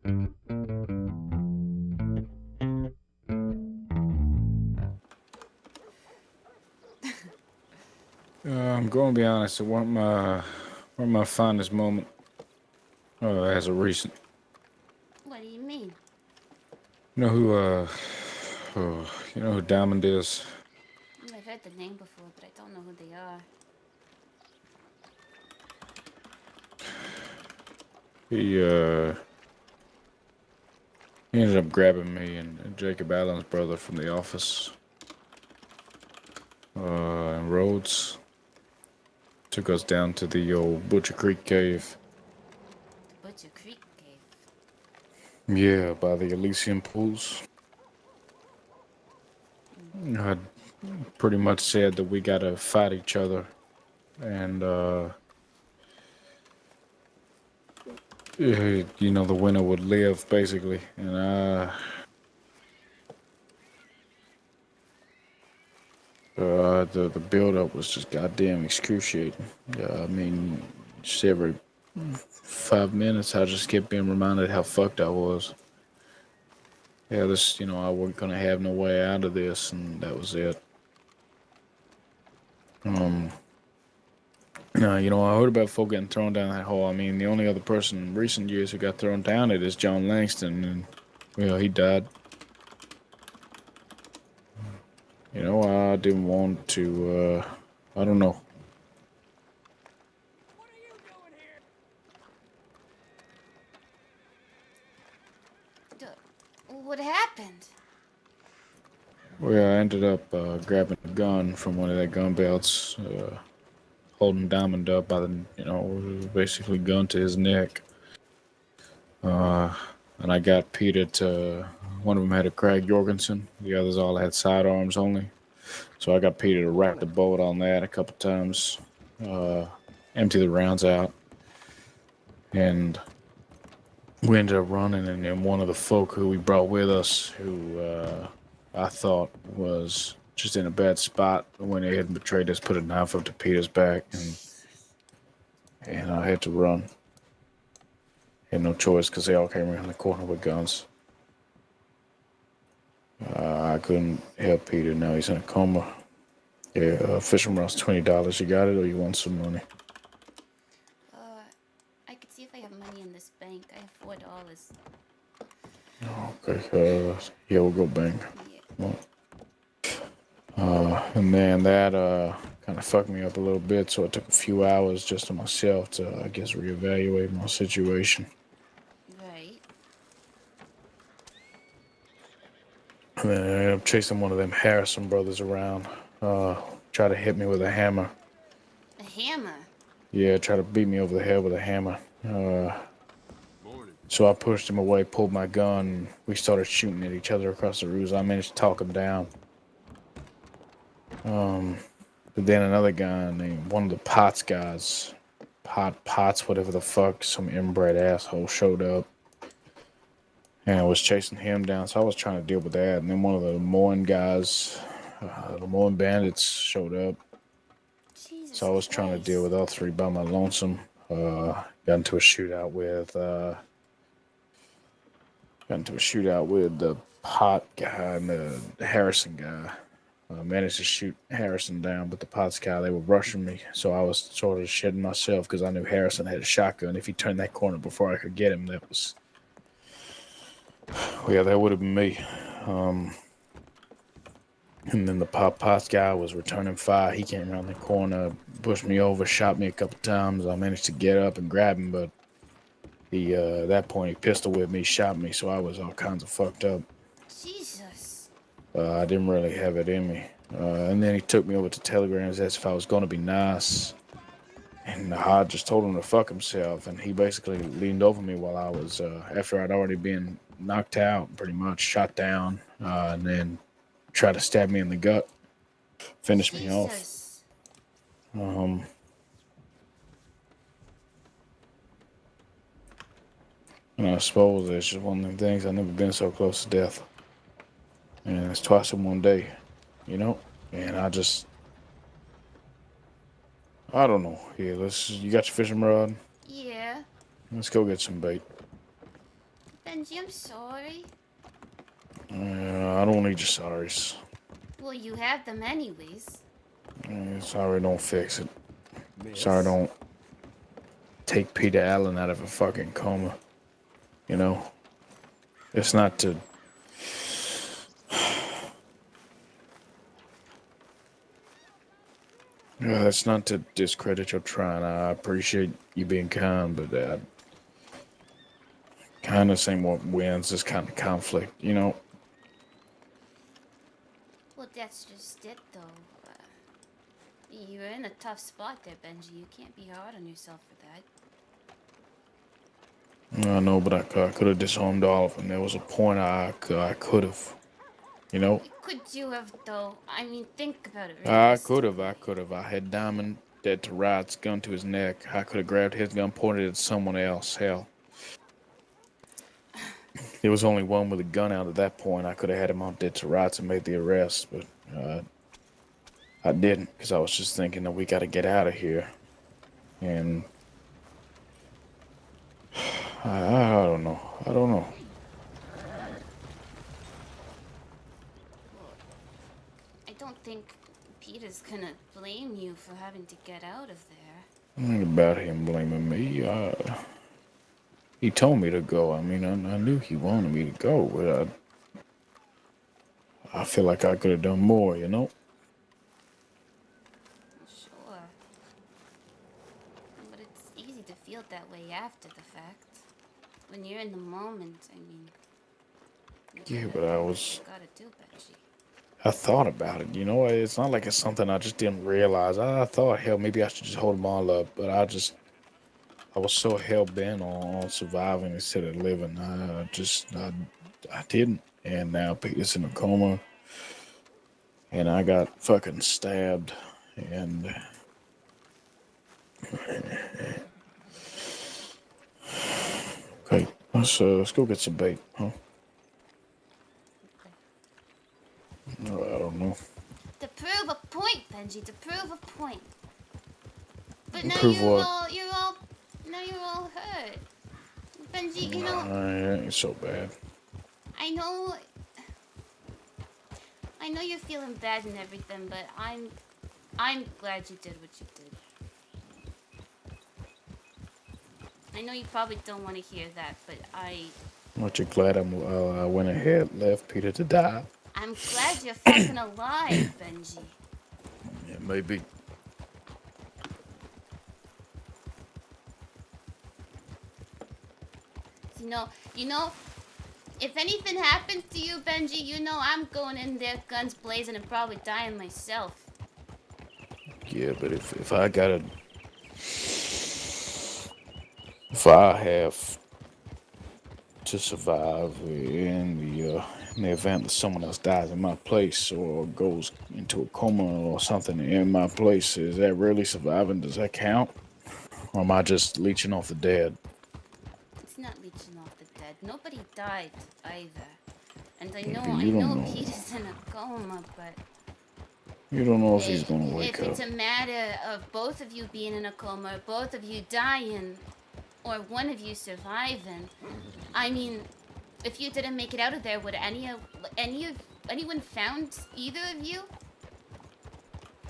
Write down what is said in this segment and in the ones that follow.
I'm going to be honest. It weren't my fondest moment as a recent. What do you mean? You know who you know who Diamond is? I've heard the name before, but I don't know who they are. He uh he ended up grabbing me and Jacob Allen's brother from the office. In Rhodes. Took us down to the old Butcher Creek cave. The Butcher Creek Cave. Yeah, by the Elysian pools. I pretty much said that we gotta fight each other, and you know, the winner would live basically. And the build up was just goddamn excruciating. I mean, just every 5 minutes, I just kept being reminded how fucked I was. Yeah, this, you know, I wasn't gonna have no way out of this, and that was it. You know, I heard about folk getting thrown down that hole. I mean, the only other person in recent years who got thrown down it is John Langston, and well, he died. You know, I didn't want to. I don't know. What happened? Well, I ended up grabbing a gun from one of their gun belts, holding Diamond up by the, you know, basically gun to his neck. And I got Peter to. One of them had a Craig Jorgensen. The others all had sidearms only. So I got Peter to rack the bolt on that a couple times, empty the rounds out, and we ended up running. And then one of the folk who we brought with us, who I thought was just in a bad spot, went ahead and betrayed us, put a knife up to Peter's back, and I had to run. Had no choice because they all came around the corner with guns. I couldn't help Peter. Now he's in a coma. Yeah, Fisherman Ross, $20. You got it, or you want some money? I could see if I have money in this bank. I have $4. Okay. Yeah, we'll go bang. Yeah. And then that kind of fucked me up a little bit, so it took a few hours just to myself to, I guess, reevaluate my situation. Right. And then I ended up chasing one of them Harrison brothers around, try to hit me with a hammer. A hammer? Yeah, try to beat me over the head with a hammer. So I pushed him away, pulled my gun, and we started shooting at each other across the roofs. I managed to talk him down. But then another guy named one of the Potts guys, Potts, whatever the fuck, some inbred asshole showed up. And I was chasing him down, so I was trying to deal with that. And then one of the Lemoyne guys, the Lemoyne bandits showed up. Jesus So I was trying to deal with all three by my lonesome. Got into a shootout with the Pot guy and the Harrison guy. Managed to shoot Harrison down, but the Potts guy, they were rushing me, so I was sort of shitting myself because I knew Harrison had a shotgun. If he turned that corner before I could get him, that would have been me. And then the Potts guy was returning fire. He came around the corner, pushed me over, shot me a couple times. I managed to get up and grab him, but at that point, he pistol whipped me, shot me, so I was all kinds of fucked up. Jesus. I didn't really have it in me. And then he took me over to Telegrams as if I was going to be nice. And I just told him to fuck himself. And he basically leaned over me while I was, after I'd already been knocked out, pretty much shot down, and then tried to stab me in the gut, finish me off. And I suppose it's just one of them things. I've never been so close to death. And it's twice in one day, you know? And I don't know. Here, you got your fishing rod? Yeah. Let's go get some bait. Benji, I'm sorry. I don't need your sorries. Well, you have them anyways. Sorry don't fix it. Miss. Sorry don't take Peter Allen out of a fucking coma. You know? It's not to... That's not to discredit your trying. I appreciate you being kind, but kind of same what wins this kind of conflict, you know? Well, that's just it, though. You're in a tough spot there, Benji. You can't be hard on yourself for that. I know, but I could have disarmed all of them. There was a point I could have, you know? Could you have, though? I mean, think about it. I could have. I had Diamond dead to rights, gun to his neck. I could have grabbed his gun, pointed at someone else. Hell. There was only one with a gun out at that point. I could have had him on dead to rights and made the arrest, but I didn't, because I was just thinking that we got to get out of here. And I don't know. I don't know. I don't think Peter's gonna blame you for having to get out of there. Ain't about him blaming me. He told me to go. I mean, I knew he wanted me to go, but I feel like I could have done more, you know? Sure. But it's easy to feel that way after the fact. When you're in the moment, I mean... Yeah, but I was... You gotta do, Benji. I thought about it, you know? It's not like it's something I just didn't realize. I thought, hell, maybe I should just hold them all up, but I was so hell-bent on surviving instead of living. I didn't. And now Peter's in a coma. And I got fucking stabbed. And... Okay, let's go get some bait, huh? No, I don't know. To prove a point, Benji, to prove a point. But now Prove what? now you're all hurt. Benji, you know, It ain't so bad. I know you're feeling bad and everything, but I'm glad you did what you did. I know you probably don't want to hear that, but Aren't you glad I went ahead, left Peter to die? I'm glad you're fucking alive, Benji. Yeah, maybe. You know, if anything happens to you, Benji, you know I'm going in there guns blazing and probably dying myself. Yeah, but if I gotta... If I have to survive in the event that someone else dies in my place or goes into a coma or something in my place, is that really surviving? Does that count? Or am I just leeching off the dead? It's not leeching off the dead. Nobody died either. And I You know don't know. Peter's in a coma, but You don't know if he's gonna wake if up. it's a matter of both of you being in a coma, or both of you dying, or one of you surviving, I mean, if you didn't make it out of there, would anyone found either of you?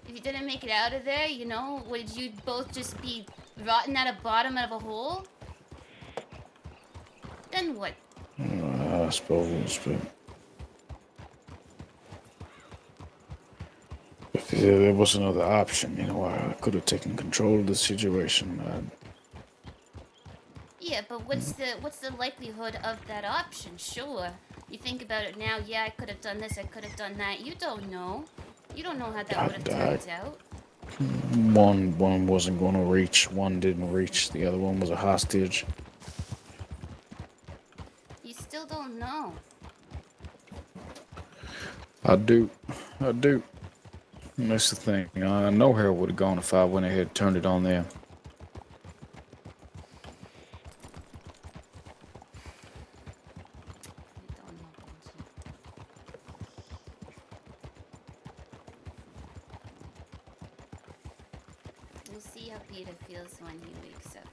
If you didn't make it out of there, you know, would you both just be rotting at the bottom of a hole? Then what? I suppose, but if there was another option, you know, I could have taken control of the situation. Yeah, but what's the likelihood of that option? Sure, you think about it now. Yeah, I could have done this. I could have done that. You don't know. You don't know how that would have turned out. One wasn't going to reach. One didn't reach. The other one was a hostage. You still don't know. I do. And that's the thing. I know Harold would have gone if I went ahead and turned it on them. We'll see how Peter feels when he wakes up.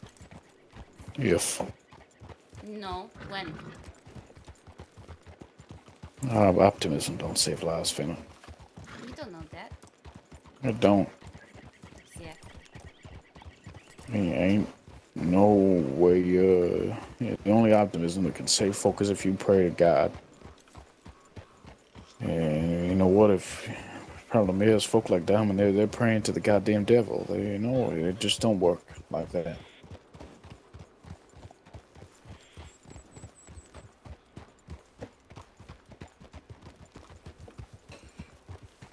If. No, when? Optimism don't save lives, Fenna. You don't know that. It don't. Exactly. Ain't no way. Yeah, the only optimism that can save folk is if you pray to God. And you know what? If problem is, folk like Diamond, they're praying to the goddamn devil. It just don't work like that.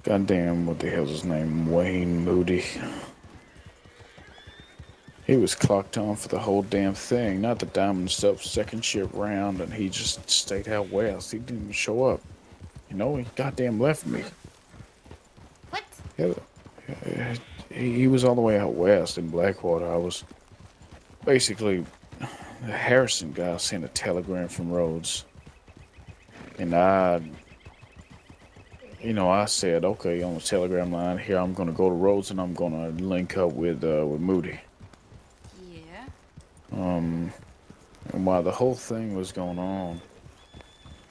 Goddamn, what the hell's his name? Wayne Moody. He was clocked on for the whole damn thing. Not the Diamond himself, second shift round, and he just stayed out west. He didn't even show up. He goddamn left me. What? Yeah, he was all the way out west in Blackwater. I was basically the Harrison guy sent a telegram from Rhodes, and I said, okay, on the telegram line here, I'm gonna go to Rhodes and I'm gonna link up with Moody. Yeah. And while the whole thing was going on,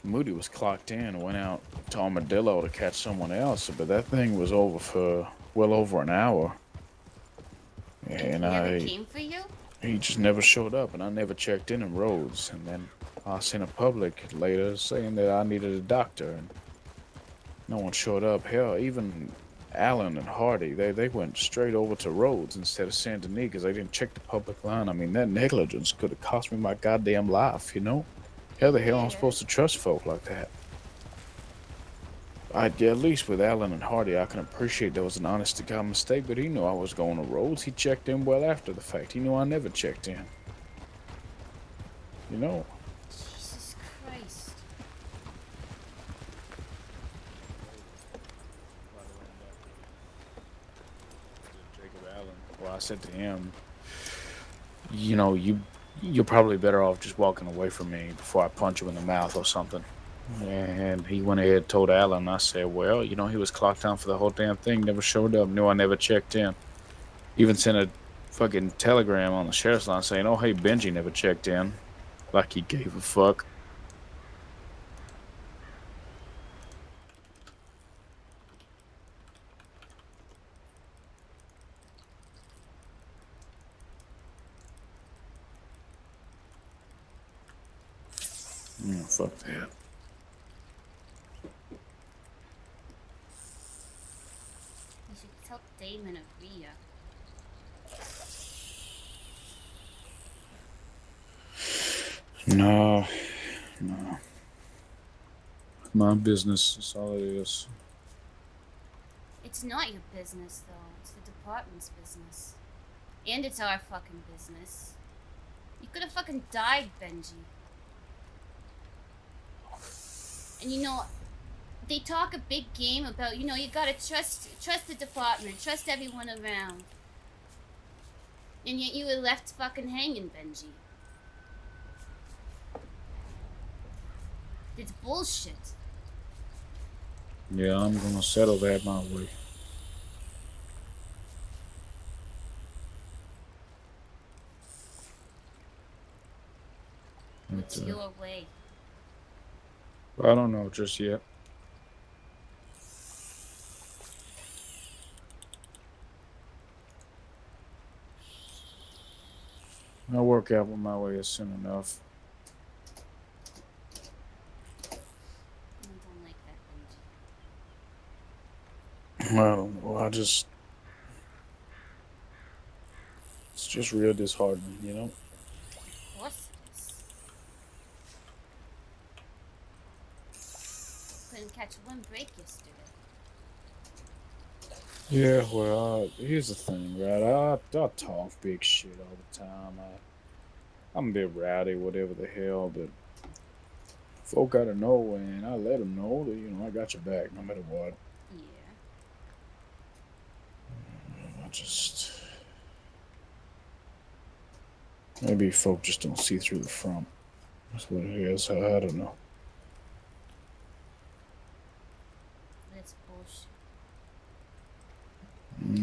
Moody was clocked in and went out to Armadillo to catch someone else, but that thing was over for well over an hour. And he And never came for you? he just never showed up, and I never checked in Rhodes. And then I sent a public later saying that I needed a doctor, and no one showed up. Hell, even Allen and Hardy, they went straight over to Rhodes instead of Saint Denis because they didn't check the public line. I mean, that negligence could have cost me my goddamn life. How the hell am I Yeah. supposed to trust folk like that? At least with Allen and Hardy, I can appreciate there was an honest-to-God mistake, but he knew I was going to Rhodes. He checked in well after the fact. He knew I never checked in. You know? Jesus Christ. Jacob Allen. Well, I said to him, you're probably better off just walking away from me before I punch you in the mouth or something. And he went ahead and told Allen. I said, well, he was clocked down for the whole damn thing, never showed up, knew I never checked in. Even sent a fucking telegram on the sheriff's line saying, oh, hey, Benji never checked in. Like he gave a fuck. Fuck that. You should tell Damon of Rhea. No. My business is all it is. It's not your business, though. It's the department's business. And it's our fucking business. You could have fucking died, Benji. And they talk a big game about, you gotta trust the department, trust everyone around. And yet you were left fucking hanging, Benji. It's bullshit. Yeah, I'm gonna settle that my way. What's your way? I don't know just yet. I'll work out what my way is soon enough. I don't like that, Benji. Well, it's just real disheartening. Of course it is. Couldn't catch one break yesterday. Yeah, well, here's the thing, right? I talk big shit all the time. I'm a bit rowdy, whatever the hell, but folk gotta know, and I let them know that, I got your back no matter what. Yeah. Maybe folk just don't see through the front. That's what it is. I don't know. That's bullshit.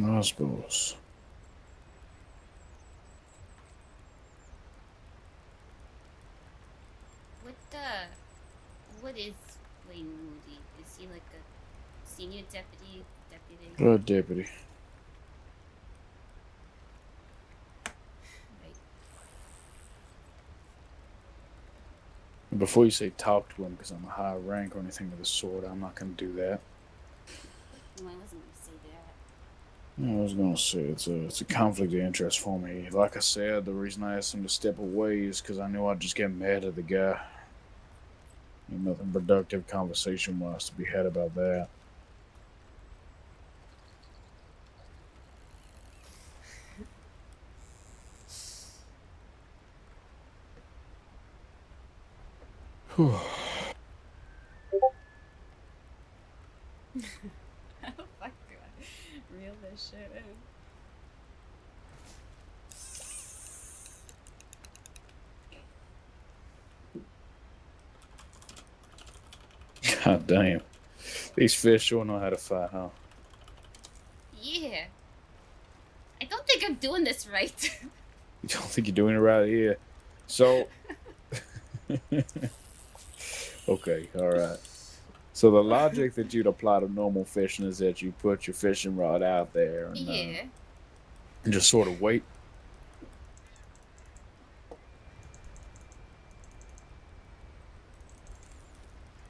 I suppose. What is Wait, Moody. Is he like a senior deputy? Deputy. Right. Before you say talk to him, because I'm a high rank or anything of the sort, I'm not going to do that. No, I wasn't going to say that. I was going to say it's a conflict of interest for me. Like I said, the reason I asked him to step away is because I knew I'd just get mad at the guy. Ain't nothing productive conversation-wise to be had about that. Whew. How the fuck do I reel this shit in? God damn. These fish sure know how to fight, huh? Yeah. I don't think I'm doing this right. You don't think you're doing it right here? So... Okay, alright. So the logic that you'd apply to normal fishing is that you put your fishing rod out there and, and just sort of wait.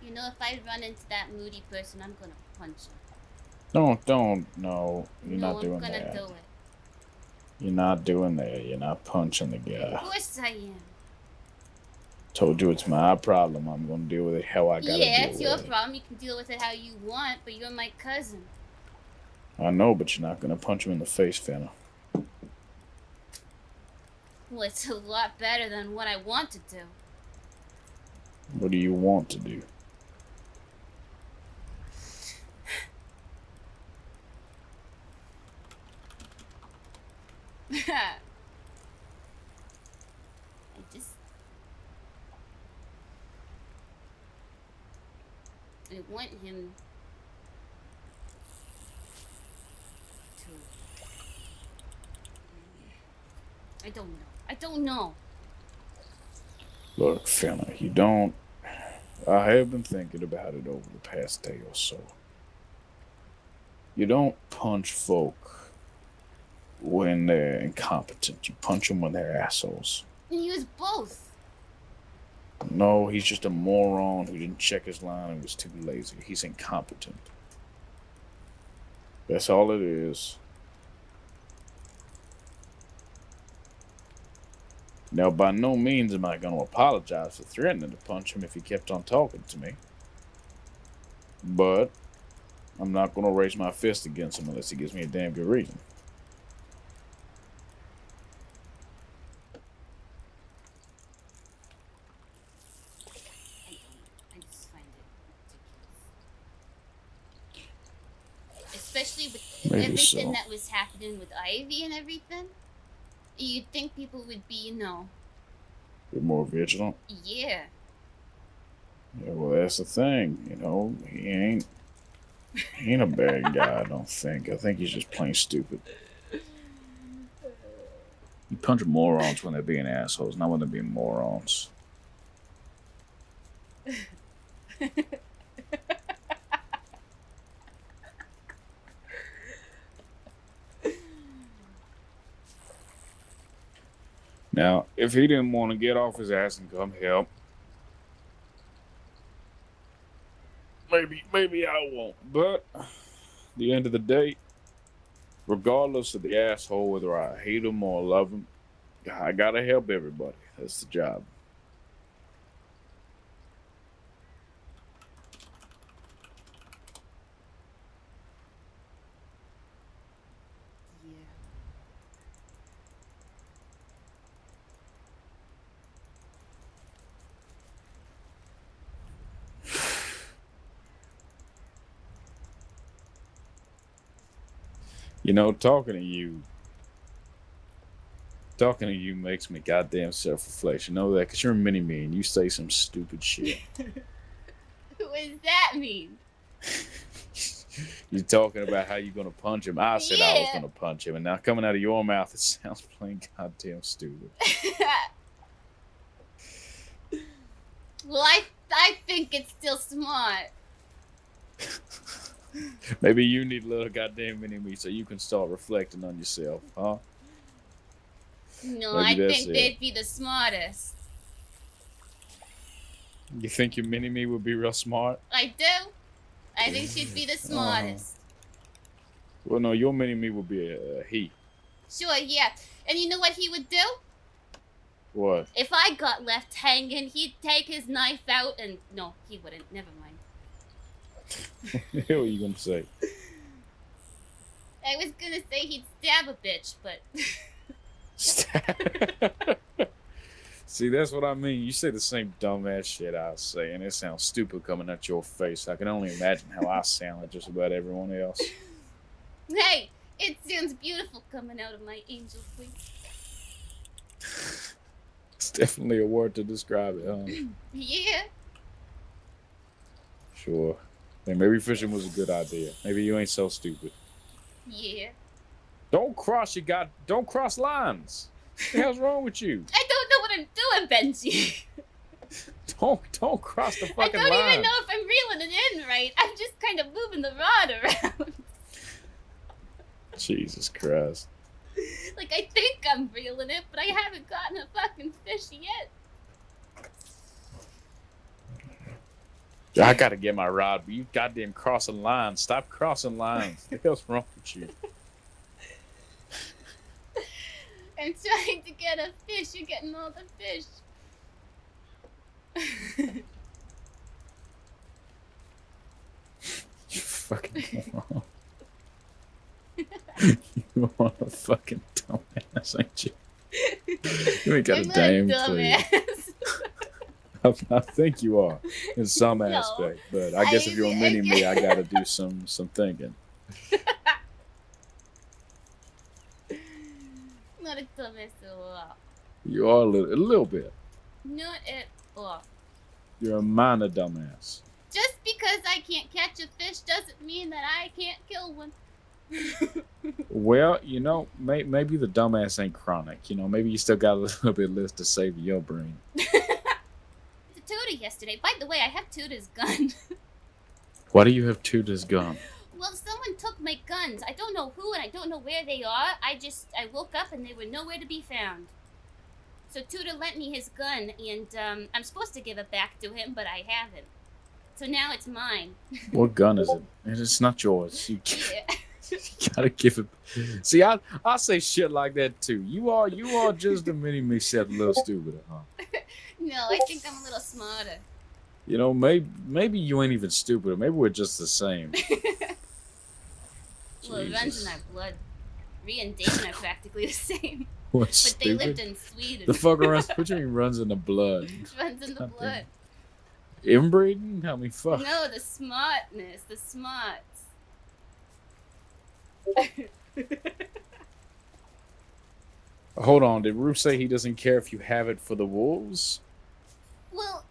You know, if I run into that moody person, I'm gonna punch him. No, you're not doing that. I'm gonna do it. You're not doing that. You're not punching the guy. Of course I am. Told you it's my problem. I'm gonna deal with it how I gotta deal with it. Yeah, it's your problem. You can deal with it how you want, but you're my cousin. I know, but you're not gonna punch him in the face, Fenna. Well, it's a lot better than what I want to do. What do you want to do? I want him to... I don't know. Look, Fenna, you don't... I have been thinking about it over the past day or so. You don't punch folk when they're incompetent. You punch them when they're assholes. And he was both. No, he's just a moron who didn't check his line and was too lazy. He's incompetent. That's all it is. Now, by no means am I going to apologize for threatening to punch him if he kept on talking to me. But I'm not going to raise my fist against him unless he gives me a damn good reason. I just find it ridiculous. Especially with everything that was happening with Ivy and everything. You'd think people would be, you know... Be more vigilant? Yeah. Yeah, well, that's the thing, you know. He ain't a bad guy, I don't think. I think he's just plain stupid. You punch morons when they're being assholes, not when they're being morons. Now, if he didn't want to get off his ass and come help, maybe I won't. But at the end of the day, regardless of the asshole, whether I hate him or love him, I gotta help everybody. That's the job. You know, talking to you makes me goddamn self-reflect. You know that? Because you're a mini-me and you say some stupid shit. What does that mean? You're talking about how you're going to punch him. I said I was going to punch him. And now coming out of your mouth, it sounds plain goddamn stupid. Well, I think it's still smart. Maybe you need a little goddamn mini-me so you can start reflecting on yourself, huh? No, Maybe I that's think it. they'd be the smartest. You think your mini-me would be real smart? I do. I think she'd be the smartest. Well, no, your mini-me would be a he. Sure, yeah. And you know what he would do? What? If I got left hanging, he'd take his knife out and... No, he wouldn't. Never mind. What are you gonna say? I was gonna say he'd stab a bitch, but... See, that's what I mean. You say the same dumbass shit I say, and it sounds stupid coming at your face. I can only imagine how I sound like just about everyone else. Hey, it sounds beautiful coming out of my angel voice. It's definitely a word to describe it, huh? Yeah. Sure. Hey, maybe fishing was a good idea. Maybe you ain't so stupid. Yeah. Don't cross lines. What the hell's wrong with you? I don't know what I'm doing, Benji. Don't cross the fucking line. I don't even know if I'm reeling it in right. I'm just kind of moving the rod around. Jesus Christ. Like, I think I'm reeling it, but I haven't gotten a fucking fish yet. I gotta get my rod, but you goddamn crossing lines. Stop crossing lines. What the hell's wrong with you? I'm trying to get a fish. You're getting all the fish. You fucking moron. You are a fucking dumbass, ain't you? You ain't got a damn clue. I think you are in some aspect, but I guess if you're a mini-me, I gotta do some thinking. Not a dumbass at all. You are a little bit. Not at all. You're a minor dumbass. Just because I can't catch a fish doesn't mean that I can't kill one. Well, you know, maybe the dumbass ain't chronic. You know, maybe you still got a little bit left to save your brain. Tutor yesterday. By the way, I have Tutor's gun. Why do you have Tutor's gun? Well, someone took my guns. I don't know who and I don't know where they are. I woke up and they were nowhere to be found. So Tutor lent me his gun and I'm supposed to give it back to him, but I haven't. So now it's mine. What gun is it? It's not yours. You gotta give it. See, I say shit like that too. You are just a mini-me except a little stupider, huh? No, I think I'm a little smarter. You know, maybe you ain't even stupid. Maybe we're just the same. Well, it runs in our blood. Rhea and Damon are practically the same. What's but they lived in Sweden. The fuck runs? What you mean runs in the blood? It runs in the blood. Inbreeding? I mean, fuck. No, the smartness. The smarts. Hold on. Did Roof say he doesn't care if you have it for the wolves? Well,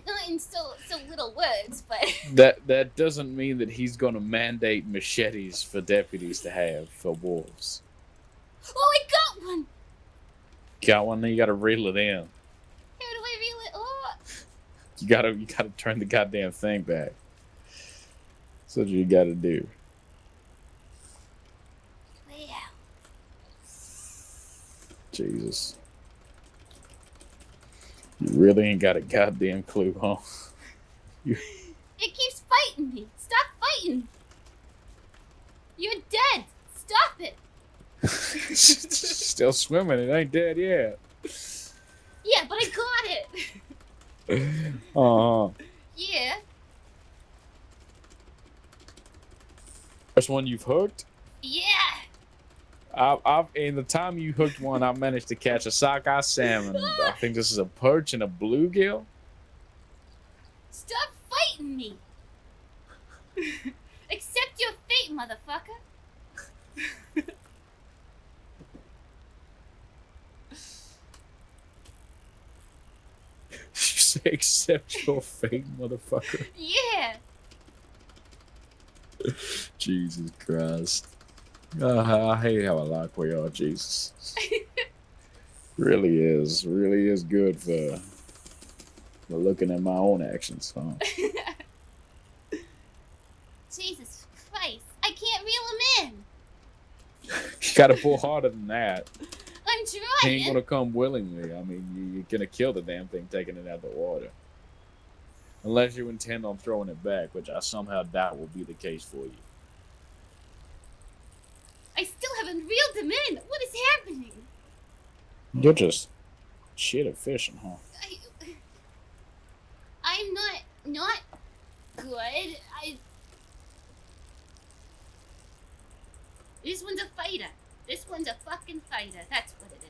not in so little words, but that doesn't mean that he's going to mandate machetes for deputies to have for wolves. Oh, I got one. Got one? Then you got to reel it in. How do I reel it? Oh. You gotta turn the goddamn thing back. That's what you gotta do. Wow. Jesus. You really ain't got a goddamn clue, huh? It keeps fighting me. Stop fighting. You're dead. Stop it. Still swimming. It ain't dead yet. Yeah, but I got it. Yeah. First one you've hooked? Yeah. I've in the time you hooked one, I managed to catch a sockeye salmon. I think this is a perch and a bluegill. Stop fighting me. Accept your fate, motherfucker. You say accept your fate, motherfucker. Yeah. Jesus Christ. I hate how I like we are, Jesus. Really is good for looking at my own actions, huh? Jesus Christ. I can't reel him in. You gotta pull harder than that. I'm He trying. ain't gonna come willingly. I mean, you're gonna kill the damn thing taking it out of the water. Unless you intend on throwing it back, which I somehow doubt will be the case for you. I still haven't reeled him in. What is happening? You're just shit at fishing, huh? I'm not good. This one's a fighter. This one's a fucking fighter. That's what it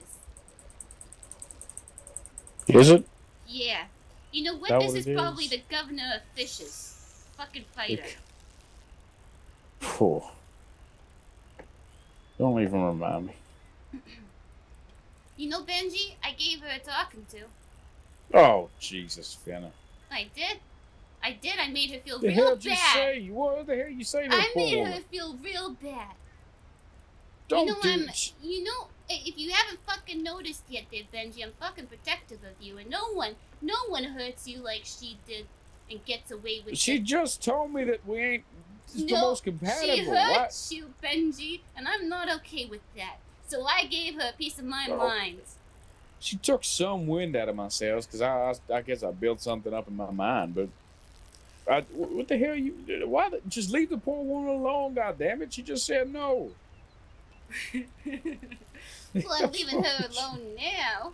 is. Is it? Yeah. You know what? That This what is it probably is? the governor of fishes. Fucking fighter. Phew. Don't even remind me. You know, Benji, I gave her a talking to. Oh, Jesus, Fenna. I did. I made her feel The real hell did you bad. say? What the hell you say to I the poor made woman? her feel real bad. Don't you know, do you know, if you haven't fucking noticed yet, there, Benji, I'm fucking protective of you, and no one hurts you like she did and gets away with She it. just told me that we ain't the No, most compatible. she hurts you, Benji, and I'm not okay with that. So I gave her a piece of my mind. She took some wind out of my sails because I guess I built something up in my mind. But what the hell you? Why? Just leave the poor woman alone, goddammit. She just said no. Well, I'm leaving her alone now.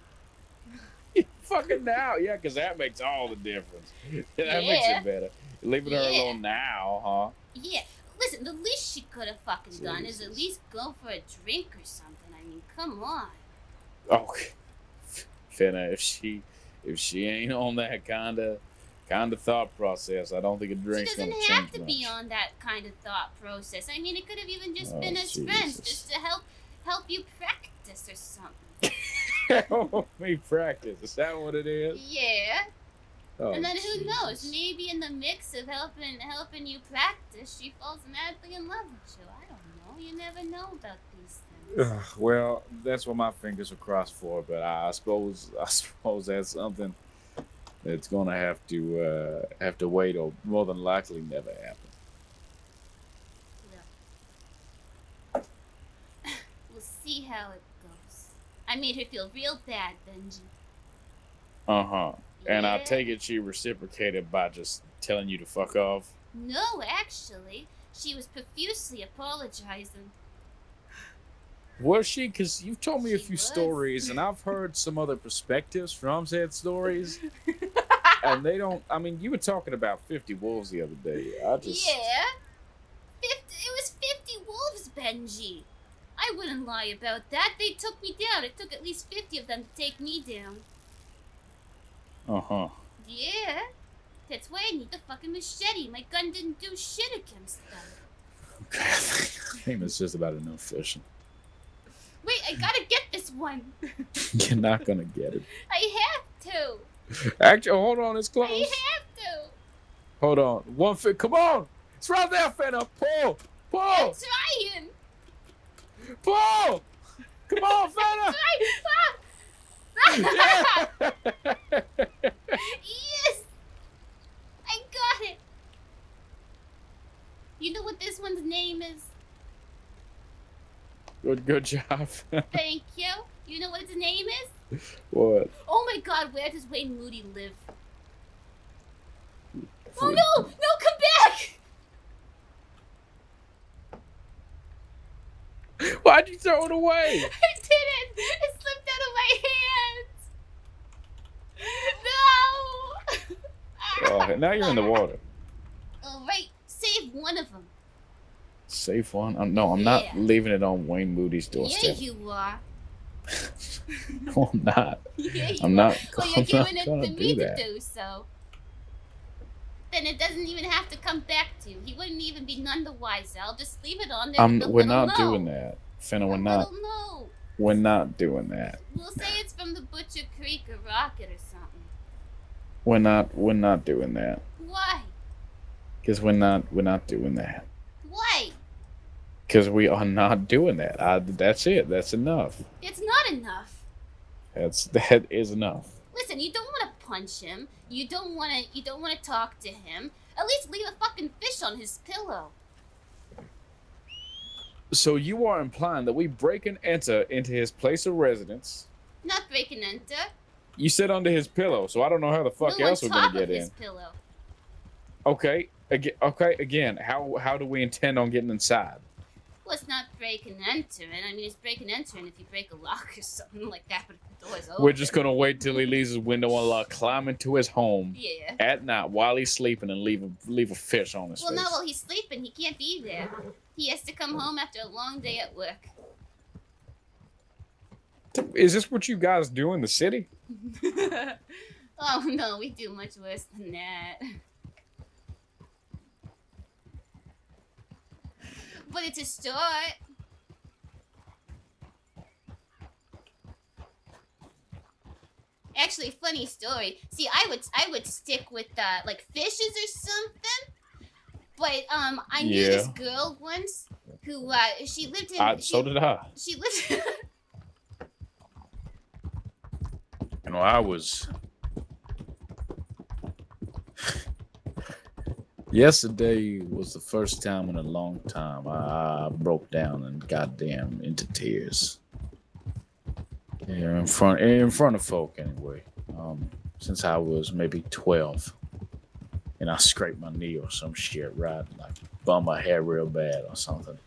Fucking now, yeah, because that makes all the difference. That makes it better. Leaving her alone now, huh? Yeah. Listen, the least she could have fucking done is at least go for a drink or something. I mean, come on. Oh, Fenna, if she ain't on that kind of thought process, I don't think a drink's gonna change much. She doesn't have to be on that kind of thought process. I mean, it could have even just been as friends, just to help you practice or something. Help me practice. Is that what it is? Yeah. Oh, and then who knows? Maybe in the mix of helping you practice, she falls madly in love with you. I don't know. You never know about these things. Well, that's what my fingers are crossed for. But I suppose that's something that's gonna have to wait, or more than likely never happen. Yeah. We'll see how it goes. I made her feel real bad, Benji. Uh-huh. And Yeah. I take it she reciprocated by just telling you to fuck off? No, actually. She was profusely apologizing. Was she? Because you've told me a few was. stories, and I've heard some other perspectives from said stories. And they don't... I mean, you were talking about 50 wolves the other day. Yeah. It was 50 wolves, Benji. I wouldn't lie about that. They took me down. It took at least 50 of them to take me down. Uh-huh. Yeah. That's why I need the fucking machete. My gun didn't do shit against them. Okay, I think it's just about enough fishing. Wait, I gotta get this one. You're not gonna get it. I have to. Actually, hold on, it's close. I have to. Hold on. One fit. Come on! It's right there, Fenna. Pull! I'm trying. Pull! Come on, Fenna! Yes! I got it! You know what this one's name is? Good job. Thank you. You know what its name is? What? Oh my god, where does Wayne Moody live? Oh no! No, come back! Why'd you throw it away? I didn't! It slipped out of my hands! No! Oh, now you're in the water. Alright, save one of them. Safe one? No, I'm not leaving it on Wayne Moody's doorstep. Yeah, you are. No, I'm not. Yeah, I'm not. Well, you're I'm giving not it gonna to me do to that. do so. Then it doesn't even have to come back to you. He wouldn't even be none the wiser. I'll just leave it on there. with the We're little not doing that, Fenna. We're not. Little note. We're not doing that. We'll say it's from the Butcher Creek or Rocket or something. We're not doing that. Why? Because we're not doing that. Why? Because we are not doing that. That's it. That's enough. It's not enough. That is enough. Listen, you don't want to punch him. You don't want to talk to him. At least leave a fucking fish on his pillow. So you are implying that we break and enter into his place of residence? Not break and enter. You said under his pillow, so I don't know how the fuck else we're gonna get in. His pillow. Okay. Again, how do we intend on getting inside? Well, it's not break and entering. I mean, it's break and entering if you break a lock or something like that, but if the door's open. We're just gonna wait till he leaves his window unlocked, climb into his home at night while he's sleeping, and leave a fish on his face. Well, not while he's sleeping. He can't be there. He has to come home after a long day at work. Is this what you guys do in the city? Oh no, we do much worse than that. But it's a start. Actually, funny story. See, I would stick with like fishes or something. But I knew this girl once who she lived in. So did I. She lived. You know, I was. Yesterday was the first time in a long time I broke down and goddamn into tears. Yeah, in front of folk anyway. Since I was maybe 12, and I scraped my knee or some shit, right? Like bummed my hair real bad or something.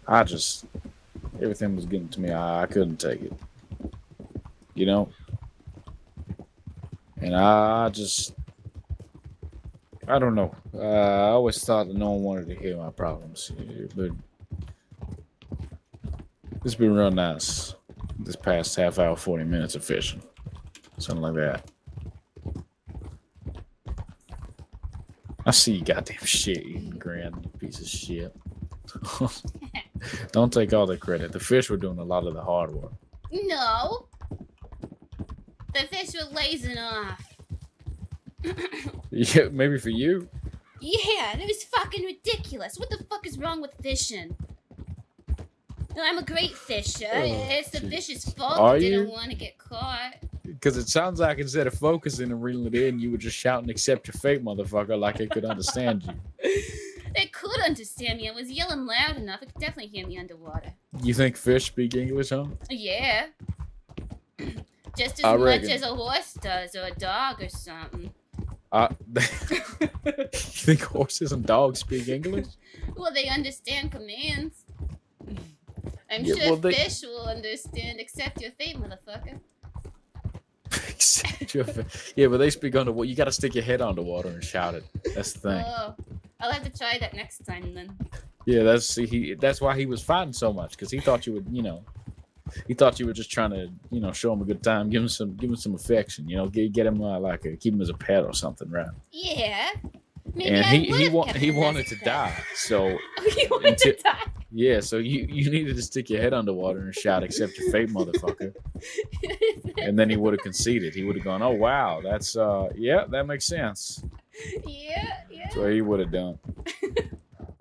Everything was getting to me. I couldn't take it. You know? And I don't know. I always thought that no one wanted to hear my problems. But it's been real nice this past half hour, 40 minutes of fishing. Something like that. I see you goddamn shit eating grand, you piece of shit. Don't take all the credit. The fish were doing a lot of the hard work. No. The fish were lazing off. Yeah, maybe for you. Yeah, and it was fucking ridiculous. What the fuck is wrong with fishing? I'm a great fisher. It's the fish's fault I didn't want to get caught. Because it sounds like instead of focusing and reeling it in, you were just shouting, "Accept your fate, motherfucker," like it could understand you. It could understand me. I was yelling loud enough. It could definitely hear me underwater. You think fish speak English, huh? Yeah. Just as much as a horse does, or a dog or something. You think horses and dogs speak English? Well, they understand commands. I'm sure fish will understand. Accept your fate, motherfucker. Accept your fate. Yeah, but they speak underwater. You got to stick your head underwater and shout it. That's the thing. Oh, I'll have to try that next time then. Yeah, that's why he was fighting so much, because he thought you would, he thought you were just trying to, show him a good time, give him some affection, get him keep him as a pet or something, right? Yeah. Maybe and he wanted to die, so he wanted to die. Yeah, so you needed to stick your head underwater and shout, "Accept your fate, motherfucker." And then he would have conceded. He would have gone, "Oh wow, that's that makes sense." Yeah. That's what he would have done.